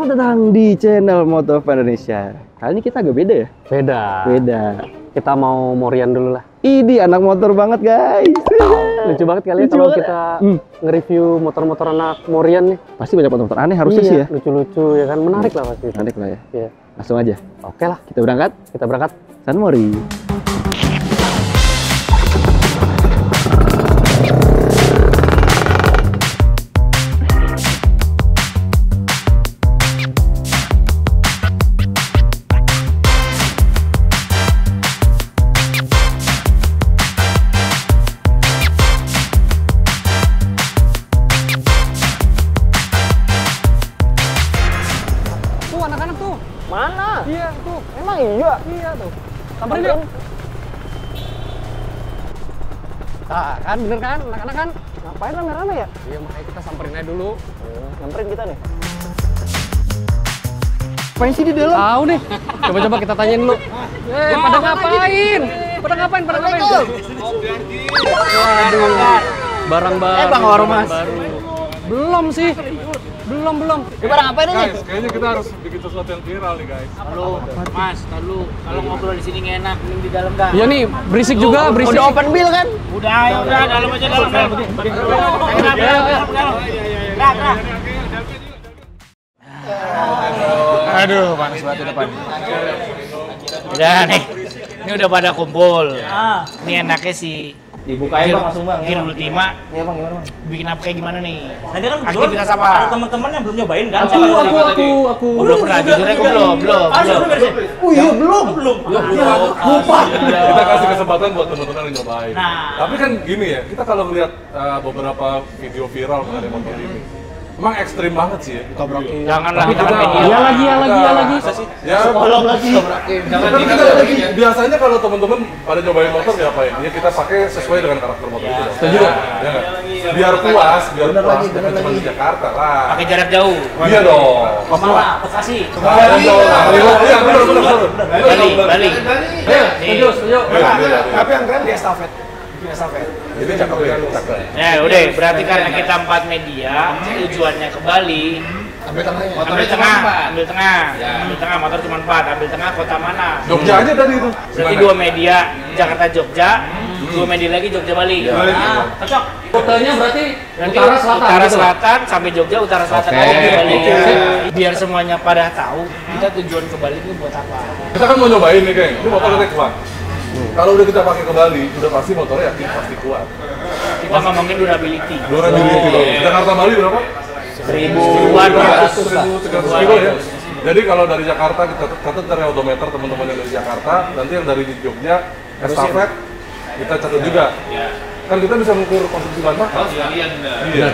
Selamat datang di channel Motovan Indonesia. Kali ini kita agak beda ya? Beda. Kita mau Morian dulu lah. Ini anak motor banget guys. Lucu banget kali ya kalau kita nge-review motor-motor anak Morian nih. Pasti banyak motor aneh harusnya sih ya. Lucu-lucu ya kan, menarik lah pasti. Menarik lah ya. Iya. Langsung aja. Oke lah, Kita berangkat. kita berangkat. San Mori. Tuh anak-anak tuh. Mana? Iya tuh. Emang iya? Iya tuh. Samperin yuk. Nah, kan bener kan? Anak-anak kan? Ngapain rame-rame ya? Iya, makanya kita samperin aja dulu. Nyamperin kita nih. Apain sih di dalam? Tahu nih. Coba-coba kita tanyain dulu. Pada ngapain? Pada ngapain? Waduh. Barang baru. Bang Ormas. Baru. Belum sih. Belum. Ini barang apa ini? Guys, kayaknya kita harus bikin sesuatu yang viral nih guys. Halo, Mas, kalau ngobrol di sini nggak enak, mending di dalam dah. Iya nih, berisik juga, berisik. Udah open bill kan? Udah, dalam aja dalam. Aduh, panas banget di depan. Udah nih, ini udah pada kumpul. Ini enaknya sih. Dibukain bang langsung bang. Bikin ultima. Iya bang, gimana bang? Bikin apa kayak gimana nih? Nanti kan Aktivitas apa? Ada teman-teman yang belum nyobain kan? Aku. Belum pernah, jujurnya aku belum. Oh iya belum. Lupa. Kita kasih kesempatan buat teman-teman yang nyobain. Nah. Tapi kan gini ya, kita kalau ngeliat beberapa video viral mengenai motor ini, emang ekstrim banget sih ya. Janganlah kita Kita- media. Iya lagi. Ya, biasanya kalau teman-teman pada nyobain motor diapain? Ya kita pakai sesuai dengan karakter motor itu. Setuju? Ya nggak? Biar puas, jangan cuma di Jakarta lah. Pakai jarak jauh. Iya dong. Pemala, Bekasi. Iya, benar. Bali. Setuju. Tapi yang keren di estafet. Bikin estafet. Ini cakep ya, cakep. Ya udah, berarti karena kita 4 media, tujuannya ke Bali. Ambil tengah, motor cuma 4, ambil tengah kota mana? Jogja aja tadi itu. Berarti 2 media, Jakarta Jogja, 2 media lagi Jogja Bali. Cocok. Rutenya berarti Nanti utara selatan. utara gitu. selatan sampai Jogja, utara selatan Oke. lagi di Bali. Oke. Biar semuanya pada tahu kita tujuan ke Bali itu buat apa. Kita kan mau nyobain nih, geng. Ini motor kita kuat. Kalau udah kita pakai ke Bali, udah pasti motornya yakin pasti kuat. Kita ngomongin durability. Durability loh. Jakarta Bali berapa? 1.300 kilo ya. Jadi kalau dari Jakarta kita catat dari odometer teman-teman yang dari Jakarta, nanti yang dari Jogja estafet kita catat juga. Kan kita bisa mengukur konsumsi bahan bakar. Iya.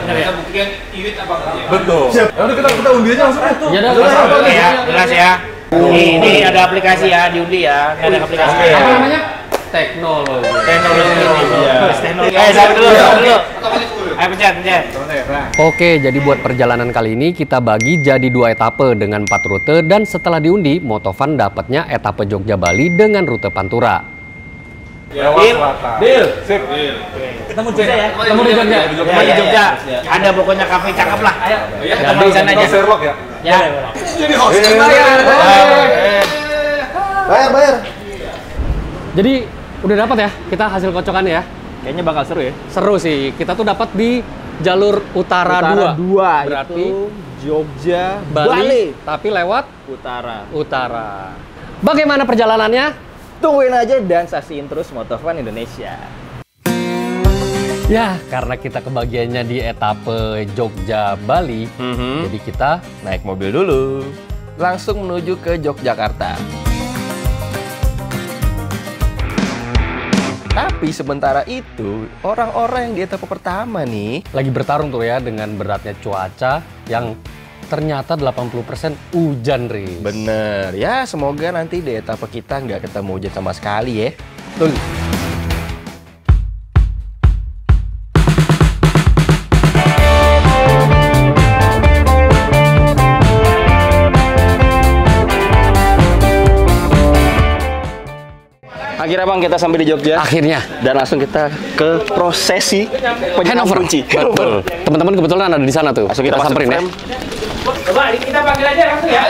Kita buktikan irit apa enggak. Betul. Ya udah kita undi aja langsung. Iya dah. Oke ya, jelas ya. Ini ada aplikasi ya, diundi ya. Ini ada aplikasi. Oke. Apa namanya? Teknologi. Teknologi. Sabar dulu. Ayo pencet. Oke, jadi buat perjalanan kali ini kita bagi jadi 2 etape dengan 4 rute dan setelah diundi, Motovan dapatnya etape Jogja Bali dengan rute Pantura. Lewat selatan. Sip. Ketemu Jogja ya. Ketemu di Jogja. Ya, di Jogja. Ada pokoknya kafe cakep lah. Ayo. Ketemu di sana aja. Sherlock ya. Ya. Jadi host Bayar. Jadi udah dapat ya kita hasil kocokannya ya. Kayaknya bakal seru ya. Seru sih. Kita tuh dapat di jalur utara 2. Berarti itu Jogja, Bali, tapi lewat utara. Bagaimana perjalanannya? Tungguin aja dan saksiin terus Motovan Indonesia. Ya, karena kita kebagiannya di etape Jogja Bali, jadi kita Naik mobil dulu, langsung menuju ke Yogyakarta. Tapi sementara itu, orang-orang yang di etape pertama nih lagi bertarung tuh ya dengan beratnya cuaca yang ternyata 80% hujan, Riz. bener ya, semoga nanti di etape kita nggak ketemu hujan sama sekali ya. Betul. Akhirnya bang kita sampai di Jogja. Akhirnya. Dan langsung kita ke prosesi penyerahan Handover. kunci. Betul. Teman-teman kebetulan ada di sana tuh. Langsung kita samperin ya. frame. Coba kita panggil aja langsung ya.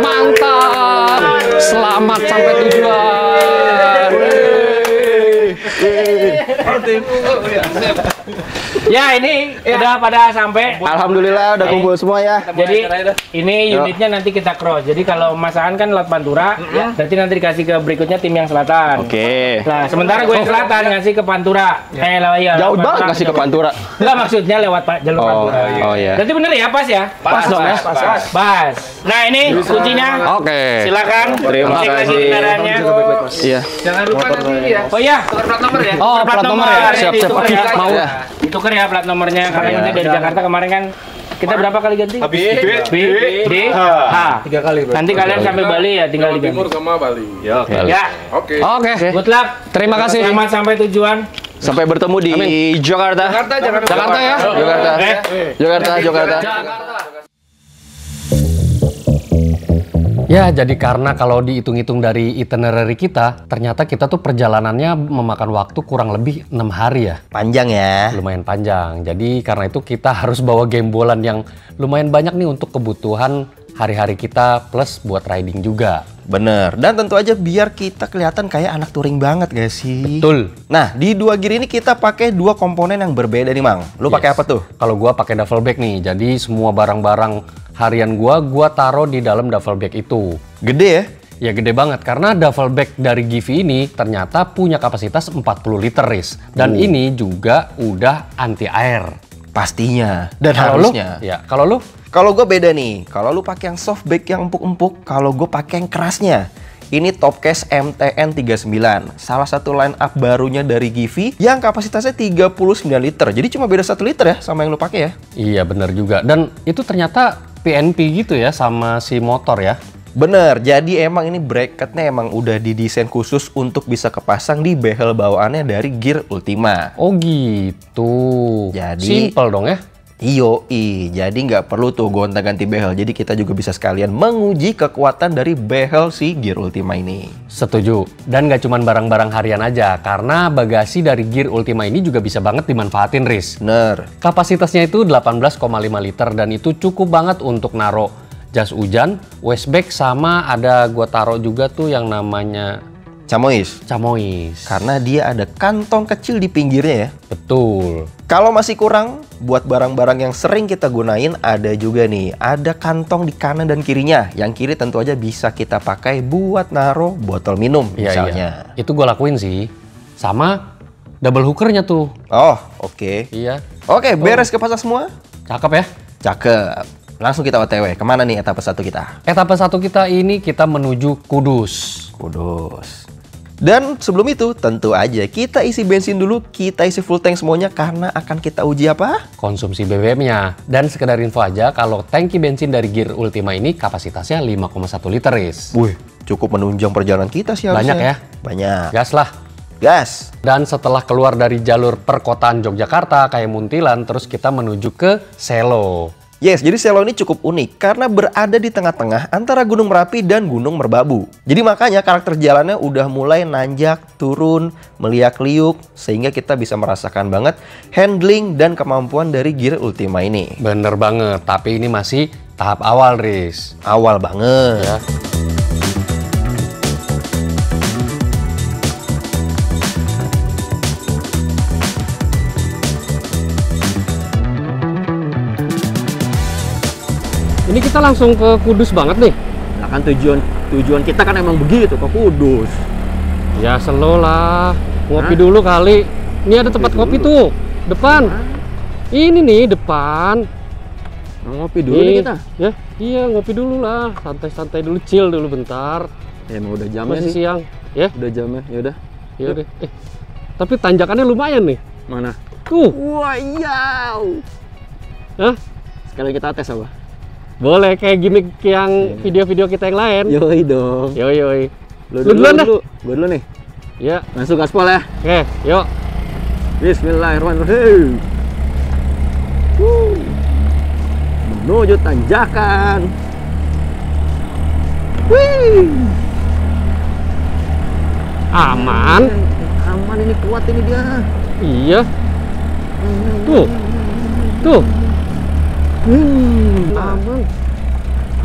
Mantap. Selamat sampai tujuan. Ya ini udah pada sampai. Alhamdulillah udah kumpul semua ya. Jadi ini unitnya nanti kita cross. Jadi kalau Mas Aan kan lewat Pantura, berarti nanti dikasih ke berikutnya tim yang selatan. Oke. Nah sementara gue yang selatan ngasih ke Pantura. Iya. Jauh banget kasih ke Pantura. Enggak maksudnya lewat jalur Pantura. Oh iya. Berarti bener ya pas ya? Pas dong ya. Pas. Nah ini kuncinya. Oke. Silakan. Terima Cek lagi kasih. kendaraannya. Iya. Jangan lupa nanti ini ya. Oh iya. Plat nomor ya. Oh, plat nomor ya. Siap. Ditukar ya. Mau. Ditukar ya plat nomornya karena ini dari Jakarta kemarin kan kita berapa kali ganti? B, D, H. 3 kali berarti. Nanti kalian sampai Bali ya tinggal Jawa Timur diganti. sama Bali. Ya. Oke. Oke. Good luck. Terima kasih. Selamat sampai tujuan. Sampai bertemu di Jakarta. Jakarta ya. Jakarta. Ya, jadi karena kalau dihitung-hitung dari itinerary kita, ternyata kita tuh perjalanannya memakan waktu kurang lebih 6 hari ya. Panjang ya. Lumayan panjang. Jadi karena itu kita harus bawa gembolan yang lumayan banyak nih untuk kebutuhan hari-hari kita plus buat riding juga. Bener. Dan tentu aja biar kita kelihatan kayak anak touring banget gak sih? Betul. Nah, di 2 gear ini kita pakai 2 komponen yang berbeda nih, Mang. Lu pakai apa tuh? Kalau gua pakai duffel bag nih. Jadi semua barang-barang harian gua taruh di dalam duffel bag itu. Gede ya? Ya gede banget karena duffel bag dari Givi ini ternyata punya kapasitas 40 liter, Riz. Dan ini juga udah anti air. Pastinya. Dan Kalau lu? harusnya. Ya, kalau lu? Kalau gue beda nih. Kalau lu pakai yang soft bag yang empuk-empuk, kalau gue pakai yang kerasnya. Ini Topcase MTN 39, salah satu line up barunya dari Givi yang kapasitasnya 39 liter. Jadi cuma beda 1 liter ya sama yang lu pakai ya. Iya bener juga. Dan itu ternyata PNP gitu ya sama si motor ya. Bener, jadi emang ini bracketnya emang udah didesain khusus untuk bisa kepasang di behel bawaannya dari Gear Ultima. Oh gitu. Jadi simple dong ya. Jadi nggak perlu tuh gonta-ganti behel. Jadi kita juga bisa sekalian menguji kekuatan dari behel si Gear Ultima ini. Setuju. Dan nggak cuma barang-barang harian aja, karena bagasi dari Gear Ultima ini juga bisa banget dimanfaatin, Riz. Bener. Kapasitasnya itu 18,5 liter dan itu cukup banget untuk naro jas hujan, waist bag, sama ada gua taruh juga tuh yang namanya Camois. Karena dia ada kantong kecil di pinggirnya ya. Betul. Kalau masih kurang, buat barang-barang yang sering kita gunain, ada juga nih. Ada kantong di kanan dan kirinya. Yang kiri tentu aja bisa kita pakai buat naruh botol minum misalnya. Iya. Itu gue lakuin sih. Sama double hookernya tuh. Oh, oke. Iya. Oke, beres kepasang semua? Cakep ya? Cakep. Langsung kita OTW. Kemana nih etapa 1 kita? Etapa 1 kita ini kita menuju Kudus. Dan sebelum itu, tentu aja kita isi bensin dulu, kita isi full tank semuanya karena akan kita uji apa? Konsumsi BBM-nya. Dan sekedar info aja, kalau tangki bensin dari Gear Ultima ini kapasitasnya 5,1 liter, Riz. Wih, cukup menunjang perjalanan kita sih harusnya. Banyak ya? Banyak. Gas lah. Gas. Dan setelah keluar dari jalur perkotaan Yogyakarta kayak Muntilan, terus kita menuju ke Selo. Yes, jadi Selo ini cukup unik karena berada di tengah-tengah antara Gunung Merapi dan Gunung Merbabu. Jadi makanya karakter jalannya udah mulai nanjak, turun, meliak-liuk, sehingga kita bisa merasakan banget handling dan kemampuan dari Gear Ultima ini. Bener banget, tapi ini masih tahap awal, Riz. Awal banget. Ya. Ini kita langsung ke Kudus banget nih. Nah kan tujuan kita kan emang begitu, ke Kudus. Ya slow lah. Ngopi dulu kali. Ini ada tempat kopi tuh. Depan. Ini nih depan. Nah, ngopi dulu nih kita. Ya, iya ngopi dulu lah. Santai-santai dulu, chill dulu bentar. Ya emang udah jamnya Masih sih. siang. Ya, Udah jamnya, yaudah. ya udah. Tapi tanjakannya lumayan nih. Mana? Tuh. Wah iya. Hah? Sekali kita tes apa? Boleh kayak gimmick yang video-video kita yang lain. Yoi dong. Yoi. Lu duluan dah. Gua dulu nih. Ya. Langsung gaspol ya. Oke, yuk. Bismillahirrahmanirrahim. Menuju tanjakan. Wih. Aman. Aman ini, kuat ini dia. Iya. Tuh. Tuh. Aman.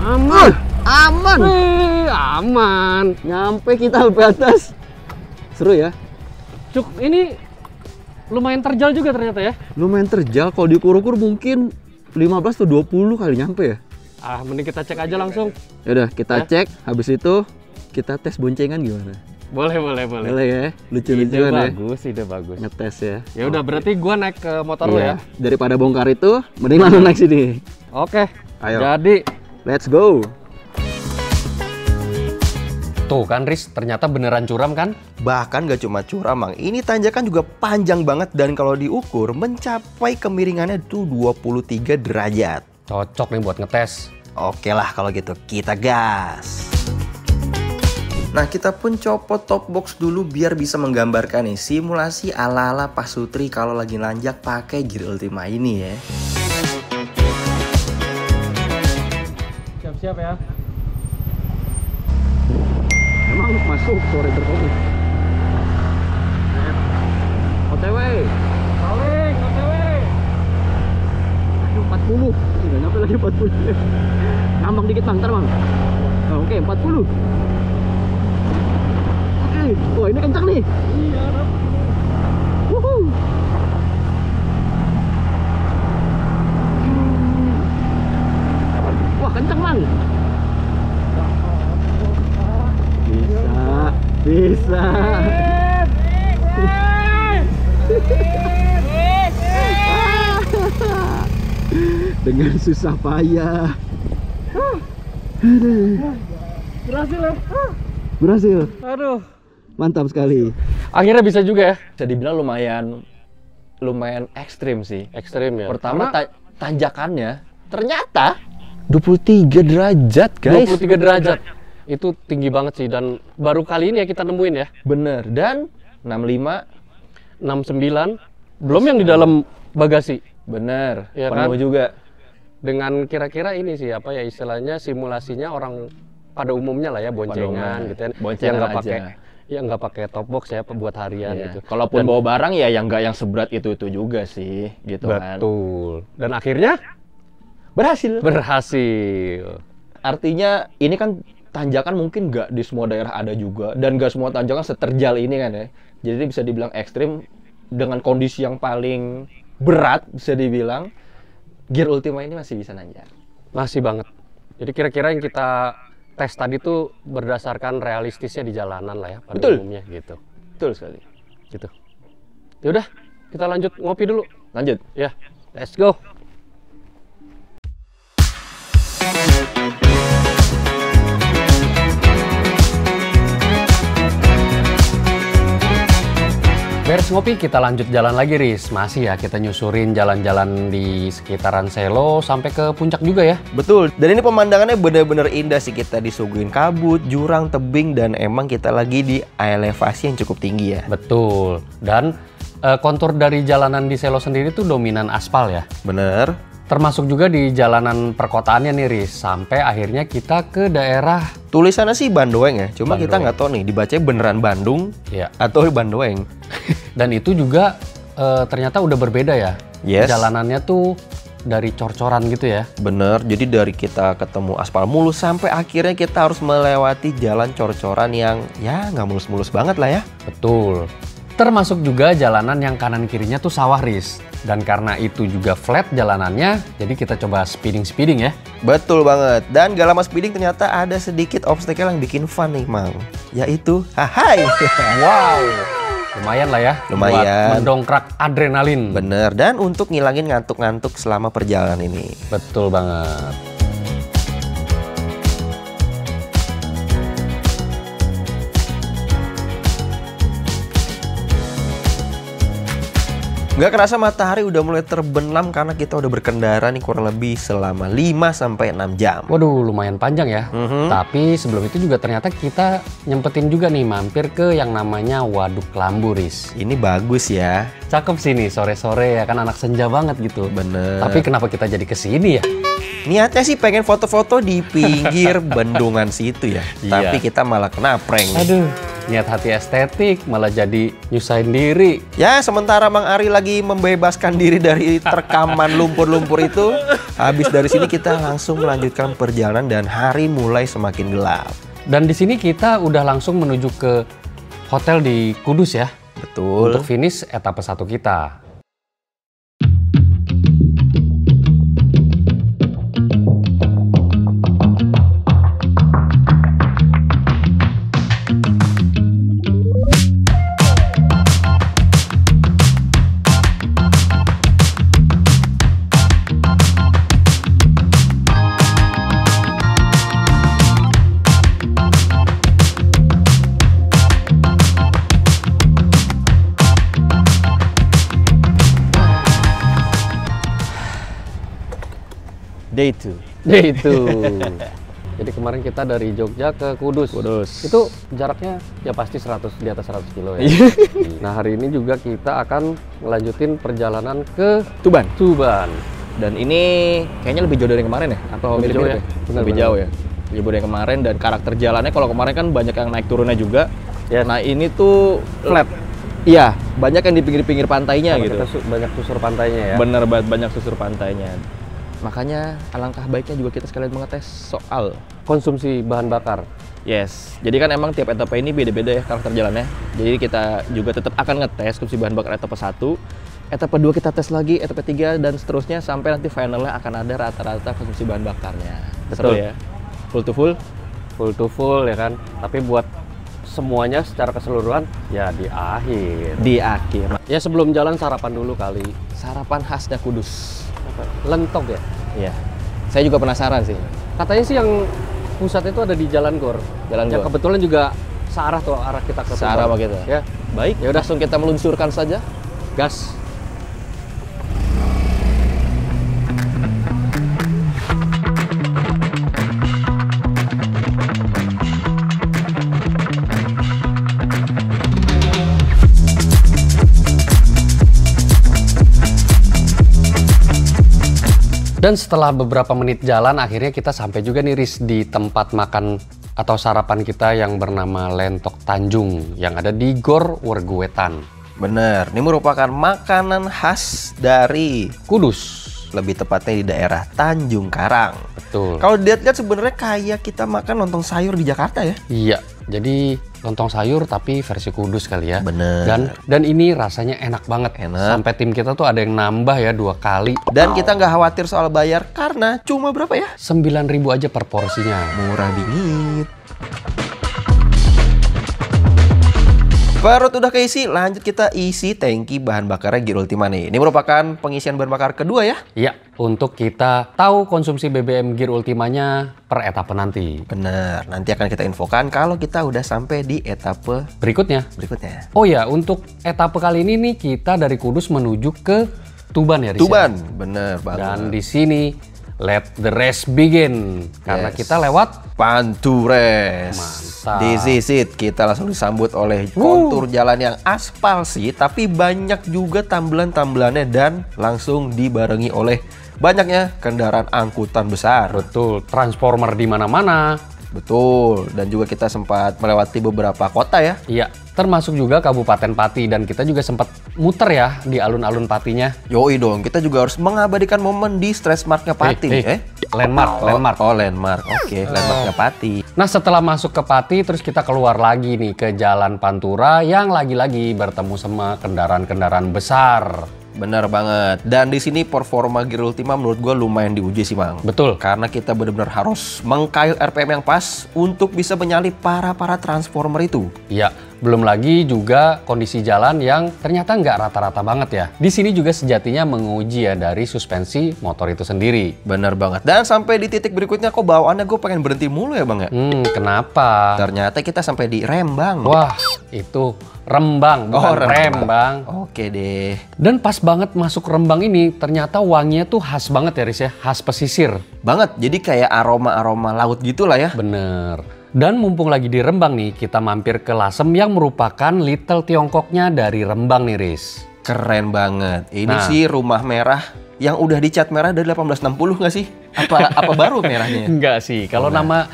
Aman. Aman. Aman. Nyampe kita sampai atas. Seru ya? Cuk, ini lumayan terjal juga ternyata ya. Lumayan terjal, kalau diukur-ukur mungkin 15 atau 20 kali nyampe ya. Ah, mending kita cek aja langsung. Yaudah, kita cek. Habis itu kita tes boncengan gimana? Boleh. Boleh ya? Lucu-lucuan ya? Ide bagus. Ngetes ya. Ya udah, berarti gua naik ke motor lu ya. Daripada bongkar itu, mending langsung naik sini. Oke. Ayo. Jadi, Let's go. tuh kan Riz, ternyata beneran curam kan? Bahkan gak cuma curam, Mang. Ini tanjakan juga panjang banget dan kalau diukur mencapai kemiringannya tuh 23 derajat. Cocok nih buat ngetes. Oke lah kalau gitu, kita gas. Nah, kita pun copot top box dulu biar bisa menggambarkan nih simulasi ala-ala Pak Sutri kalau lagi nanjak pakai Gear Ultima ini ya. Siap-siap ya. Emang masuk sore terkopi. OTW. Paling, OTW. Aduh, 40. Nggak nyampe lagi 40. Ngambang dikit bang, ntar bang. Oh, oke, 40. Oke, wah ini kencang nih. Iya. Wuhuu. Wah, kencang bang. Bisa. Dengan susah payah. Berhasil ya? Berhasil. Aduh. Mantap sekali. Akhirnya bisa juga ya? Bisa dibilang lumayan ekstrim sih. Ekstrim ya? Pertama tanjakannya ternyata 23 derajat, guys. 23 derajat. Itu tinggi banget sih, dan baru kali ini ya kita nemuin ya. Bener, dan 65, 69, belum yang di dalam bagasi. bener, Iya penuh kan? juga. Dengan kira-kira ini sih, apa ya istilahnya, simulasinya orang pada umumnya lah ya, boncengan gitu ya. Boncengan yang nggak aja. pakai, ya nggak pakai top box ya, buat harian Iya. gitu. Kalaupun Dan- bawa barang ya yang nggak yang seberat itu juga sih, gitu kan. Betul. Dan akhirnya Berhasil. berhasil. Artinya ini kan tanjakan mungkin nggak di semua daerah ada juga, dan nggak semua tanjakan seterjal ini kan ya. Jadi bisa dibilang ekstrim dengan kondisi yang paling berat, bisa dibilang Gear Ultima ini masih bisa nanjak. Masih banget. Jadi kira-kira yang kita tes tadi tuh berdasarkan realistisnya di jalanan lah ya pada Betul. umumnya gitu. Betul sekali. Gitu. Yaudah, kita lanjut ngopi dulu. Lanjut. Ya, let's go. Beres ngopi, kita lanjut jalan lagi, Riz. Masih ya, kita nyusurin jalan-jalan di sekitaran Selo sampai ke puncak juga ya. Betul, dan ini pemandangannya bener-bener indah sih. Kita disuguhin kabut, jurang, tebing, dan emang kita lagi di elevasi yang cukup tinggi ya. Betul. Dan kontur dari jalanan di Selo sendiri tuh dominan aspal ya. Bener. Termasuk juga di jalanan perkotaannya nih, Riz. Sampai akhirnya kita ke daerah, Tulisannya sih Bandoeng ya, cuma kita Bandoeng. nggak tahu nih dibacanya beneran Bandung ya. atau Bandoeng. Dan itu juga ternyata udah berbeda ya. Yes. Jalanannya tuh dari cor-coran gitu ya. Bener, jadi dari kita ketemu aspal mulus sampai akhirnya kita harus melewati jalan cor-coran yang ya nggak mulus-mulus banget lah ya. Betul. Termasuk juga jalanan yang kanan kirinya tuh sawah, Riz. Dan karena itu juga flat jalanannya, jadi kita coba speeding ya. Betul banget, dan gak lama speeding ternyata ada sedikit obstacle yang bikin fun nih, Mang. Yaitu, hai. Wow. Lumayan lah ya. Lumayan. Buat mendongkrak adrenalin. Bener, dan untuk ngilangin ngantuk-ngantuk selama perjalanan ini. Betul banget. Nggak kerasa matahari udah mulai terbenam karena kita udah berkendara nih kurang lebih selama 5-6 jam. Waduh, lumayan panjang ya. Tapi sebelum itu juga ternyata kita nyempetin juga nih mampir ke yang namanya Waduk Kelambu, Riz. Ini bagus ya. Cakep sih nih, sore-sore ya kan, anak senja banget gitu. Bener. Tapi kenapa kita jadi kesini ya? Niatnya sih pengen foto-foto di pinggir bendungan situ ya. Iya. Tapi kita malah kena prank. Aduh, niat hati estetik malah jadi nyusahin diri. Ya, sementara Mang Ari lagi membebaskan diri dari terkaman lumpur-lumpur itu, habis dari sini kita langsung melanjutkan perjalanan dan hari mulai semakin gelap. Dan di sini kita udah langsung menuju ke hotel di Kudus ya. Betul. Untuk finish etape 1 kita. Day 2. Itu. Jadi kemarin kita dari Jogja ke Kudus. Itu jaraknya ya pasti 100 di atas 100 kilo ya. Nah, hari ini juga kita akan melanjutin perjalanan ke Tuban. Dan ini kayaknya lebih jauh dari kemarin ya? Atau Lebih mirip-mirip jauh ya? ya? Benar, Lebih benar. jauh ya? Lebih jauh dari kemarin dan karakter jalannya kalau kemarin kan banyak yang naik turunnya juga. Yes. Nah ini tuh Flat. Iya, banyak yang di pinggir-pinggir pantainya Sama gitu. kita banyak susur pantainya ya. Bener banget, banyak susur pantainya. Makanya alangkah baiknya juga kita sekalian mengetes soal Konsumsi bahan bakar. yes. Jadi kan emang tiap etape ini beda-beda ya karakter jalannya. Jadi kita juga tetap akan ngetes konsumsi bahan bakar etape 1. Etape 2 kita tes lagi, etape 3 dan seterusnya sampai nanti finalnya akan ada rata-rata konsumsi bahan bakarnya. Seru Betul. ya. Full to full. Full to full ya kan. Tapi buat semuanya secara keseluruhan ya di akhir. Di akhir. Ya sebelum jalan sarapan dulu kali. Sarapan khasnya Kudus. Lentok ya. Iya. Saya juga penasaran sih. Katanya sih yang pusat itu ada di Jalan Gor. Jalan Ya Gor. kebetulan juga searah tuh arah kita ke Searah Tuban. sama kita. Ya, Baik, ya udah langsung kita meluncurkan saja. gas. Dan setelah beberapa menit jalan, akhirnya kita sampai juga nih Riz di tempat makan atau sarapan kita yang bernama Lentok Tanjung yang ada di Gor Wergowetan, Bener, ini merupakan makanan khas dari Kudus. lebih tepatnya di daerah Tanjung Karang. Betul. Kalau dilihat-lihat sebenarnya kayak kita makan lontong sayur di Jakarta ya. Iya, jadi lontong sayur tapi versi Kudus kali ya. Bener. Dan ini rasanya enak banget. Enak. Sampai tim kita tuh ada yang nambah ya 2 kali. Dan kita nggak khawatir soal bayar karena cuma berapa ya? 9.000 aja per porsinya. Murah bingit. Perut udah keisi, lanjut kita isi tangki bahan bakarnya Gear Ultima nih. Ini merupakan pengisian bahan bakar kedua ya. Iya, untuk kita tahu konsumsi BBM Gear Ultimanya per etape nanti. Bener, nanti akan kita infokan kalau kita udah sampai di etape Berikutnya. berikutnya. Oh ya, untuk etape kali ini nih kita dari Kudus menuju ke Tuban ya, Riz, ya? Tuban, bener banget. Dan di sini let the race begin. Karena Yes. kita lewat Pantures. Mantap. Di Sisit kita langsung disambut oleh kontur jalan yang aspal sih, tapi banyak juga tambelan-tambelannya dan langsung dibarengi oleh banyaknya kendaraan angkutan besar. betul transformer di mana-mana. Betul, dan juga kita sempat melewati beberapa kota ya. Iya, termasuk juga Kabupaten Pati dan kita juga sempat muter ya di alun-alun Patinya. Yoi dong, kita juga harus mengabadikan momen di Stretch Marknya Pati. Landmark. Oh, landmark. Oke, landmarknya Pati. Nah, setelah masuk ke Pati, terus kita keluar lagi nih ke Jalan Pantura yang lagi-lagi bertemu sama kendaraan-kendaraan besar. Benar banget. Dan di sini performa Gear Ultima menurut gue lumayan diuji sih, Mang. Betul. Karena kita benar-benar harus mengkayuh RPM yang pas untuk bisa menyalip para transformer itu. Iya, belum lagi juga kondisi jalan yang ternyata nggak rata-rata banget ya. Di sini juga sejatinya menguji ya dari suspensi motor itu sendiri. Benar banget. Dan sampai di titik berikutnya kok bawaannya gue pengen berhenti mulu ya, Bang ya? Kenapa? Ternyata kita sampai di Rembang. Wah, itu Rembang, bukan Rembang. Oke deh. Dan pas banget masuk Rembang ini, ternyata wanginya tuh khas banget ya Riz ya, khas pesisir. Banget, jadi kayak aroma-aroma laut gitu lah ya. Bener. Dan mumpung lagi di Rembang nih, kita mampir ke Lasem yang merupakan Little Tiongkoknya dari Rembang nih Riz. Keren banget. Ini Nah. sih rumah merah yang udah dicat merah dari 1860 nggak sih? Apa baru merahnya? Enggak sih, kalau nama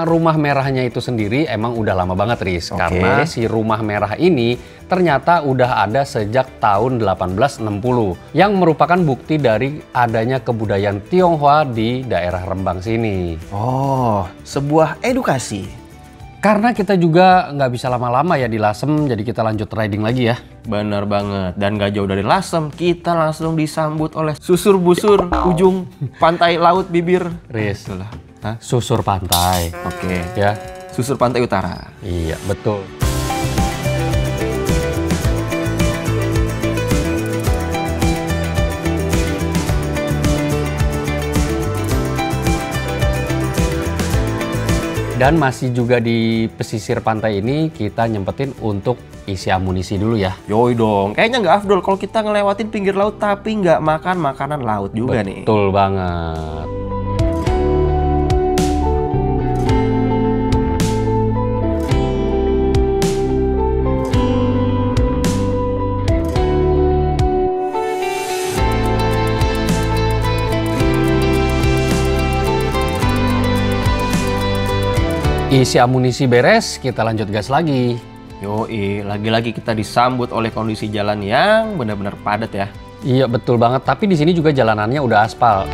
rumah merahnya itu sendiri emang udah lama banget, Riz. Oke. Karena si rumah merah ini ternyata udah ada sejak tahun 1860 yang merupakan bukti dari adanya kebudayaan Tionghoa di daerah Rembang sini. Oh, sebuah edukasi. Karena kita juga nggak bisa lama-lama ya di Lasem, jadi kita lanjut riding lagi ya. Bener banget. Dan gak jauh dari Lasem, kita langsung disambut oleh susur busur ujung pantai laut bibir. Riz, Itulah. Hah? susur pantai. Oke. Ya, Susur pantai utara. iya betul. Dan masih juga di pesisir pantai ini kita nyempetin untuk isi amunisi dulu ya. Yoi dong. Kayaknya nggak afdol kalau kita ngelewatin pinggir laut tapi nggak makan makanan laut juga nih. Betul banget. Isi amunisi beres, kita lanjut gas lagi. Yoi, lagi-lagi kita disambut oleh kondisi jalan yang benar-benar padat ya. Iya betul banget, tapi di sini juga jalanannya udah aspal.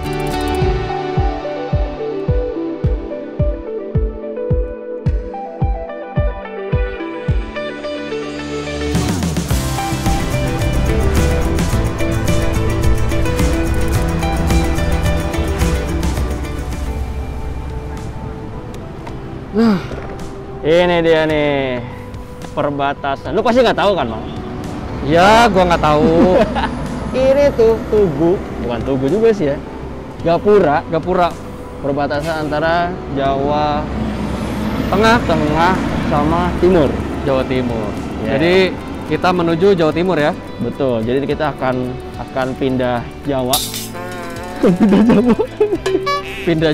Ini dia nih perbatasan. Lu pasti nggak tahu kan, Mang? Ya, gua nggak tahu. Ini tuh Tugu, bukan Tugu juga sih ya. Gapura, Gapura perbatasan antara Jawa Tengah, sama Timur. Jawa Timur. Ya. Jadi kita menuju Jawa Timur ya. Betul. Jadi kita akan pindah Jawa. Pindah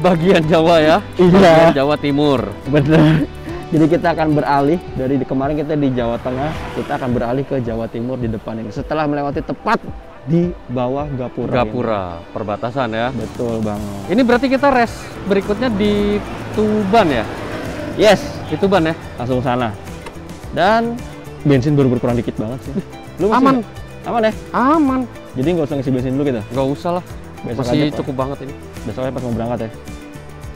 bagian Jawa ya. Iya. Bagian Jawa Timur. Bener. Jadi kita akan beralih dari kemarin kita di Jawa Tengah, kita akan beralih ke Jawa Timur di depan ini. Setelah melewati tepat di bawah Gapura. Gapura, perbatasan ya. Ini. Betul banget. Ini berarti kita rest berikutnya di Tuban ya? Yes, Di Tuban ya? langsung sana. Dan bensin baru berkurang dikit banget sih. Lu masih Aman. nggak? Aman ya? Aman. Jadi nggak usah ngisi bensin dulu kita. Nggak usah lah. Besok Masih aja, Pak. cukup banget ini. Besoknya pas mau berangkat ya.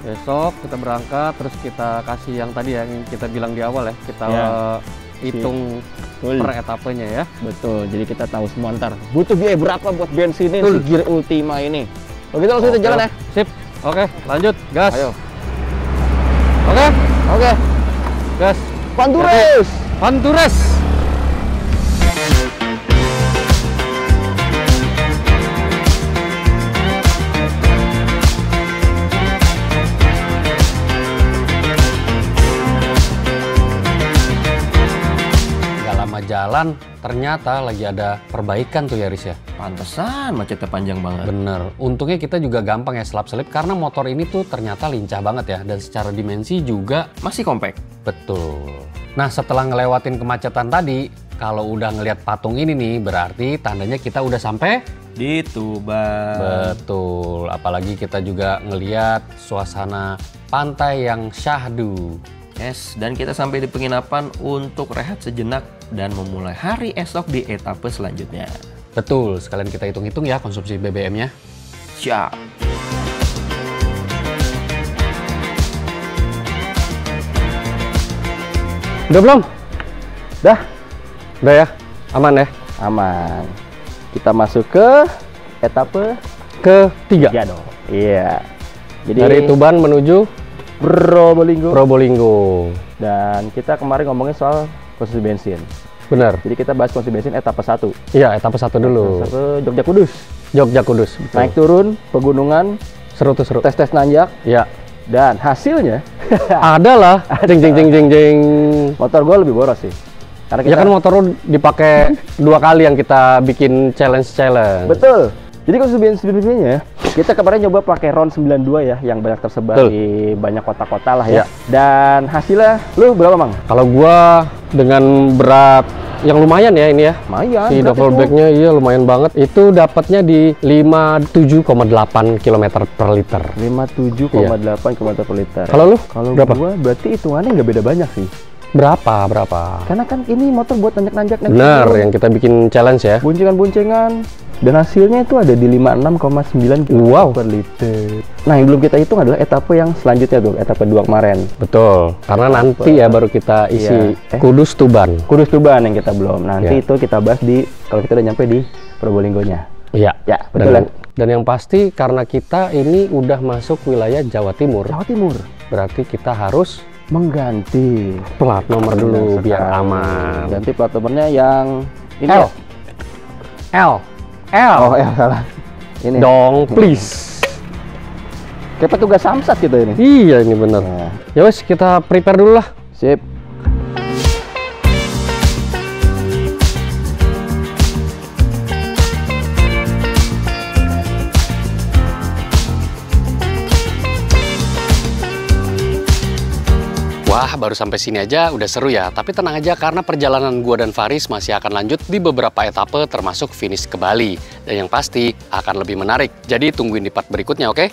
Besok kita berangkat, terus kita kasih yang tadi ya, yang kita bilang di awal ya. Kita Ya. hitung Betul. per etapenya ya. Betul. Jadi kita tahu semua ntar butuh biaya berapa buat bensinin si Gear Ultima ini. Kalau gitu langsung kita jalan ya. Sip. Oke, lanjut. Gas. Ayo. Oke, Oke. gas. Pantures. Pantures. Gak lama jalan, ternyata lagi ada perbaikan tuh ya, Riz ya. Pantesan macetnya panjang banget. Bener, untungnya kita juga gampang ya selap-selip karena motor ini tuh ternyata lincah banget ya, dan secara dimensi juga Masih compact. betul. Nah, setelah ngelewatin kemacetan tadi, kalau udah ngelihat patung ini nih, berarti tandanya kita udah sampai. Di Tuban. Betul, apalagi kita juga ngelihat suasana pantai yang syahdu. Yes, dan kita sampai di penginapan untuk rehat sejenak dan memulai hari esok di etape selanjutnya. Betul, sekalian kita hitung-hitung ya konsumsi BBM-nya. Siap. Udah belum? Dah, Udah ya? Aman ya? aman. Kita masuk ke etape Ketiga. 3 dong. Iya. Jadi Dari Tuban menuju Probolinggo. Probolinggo. Dan kita kemarin ngomongin soal konsumsi bensin. Benar. Jadi kita bahas konsumsi bensin etape 1. Iya, etape 1 dulu. Etape Jogja Kudus. Jogja Kudus. Betul. Naik turun, pegunungan, Seru tuh seru. tes-tes nanjak, Ya. dan hasilnya Ada lah. Jeng jeng jeng jeng jeng. motor gue lebih boros sih. Karena Ya kan motor lu dipakai 2 kali yang kita bikin challenge. betul. Jadi konsumsi bensinnya kita kemarin nyoba pakai RON 92 ya, yang banyak tersebar Betul. di banyak kota-kota lah ya. Ya. Dan hasilnya lu berapa, Mang? Kalau gua dengan berat yang lumayan ya ini ya. Lumayan. Si berat double itu. backnya iya lumayan banget. Itu dapatnya di 57,8 km per liter. 57,8 km per liter. Kalau lu Kalau berapa? gua berarti hitungannya nggak beda banyak sih. Berapa? Karena kan ini motor buat nanjak-nanjak. Benar, yang kita bikin challenge ya. Boncengan-boncengan. Dan hasilnya itu ada di 56,9 km Wow. per liter. Nah, yang belum kita hitung adalah etape yang selanjutnya tuh, etape 2 kemarin. Betul. Karena nanti ya baru kita isi Iya. Kudus Tuban. Kudus Tuban yang kita belum. Nanti Ya. itu kita bahas di kalau kita udah nyampe di Probolinggonya. Iya. Ya, betul Dan, dan yang pasti karena kita ini udah masuk wilayah Jawa Timur, Jawa Timur berarti kita harus mengganti plat nomor dulu Benar biar sekali. aman. Ganti plat nomornya yang ini. L. ya? L. L. Oh, ya salah. Ini. Dong, please. Kayak petugas Samsat gitu ini. Iya, ini bener. Nah, Ya wes, kita prepare dulu lah. sip. Wah, baru sampai sini aja udah seru ya. Tapi tenang aja karena perjalanan gua dan Faris masih akan lanjut di beberapa etape termasuk finish ke Bali. Dan yang pasti akan lebih menarik. Jadi tungguin di part berikutnya, oke?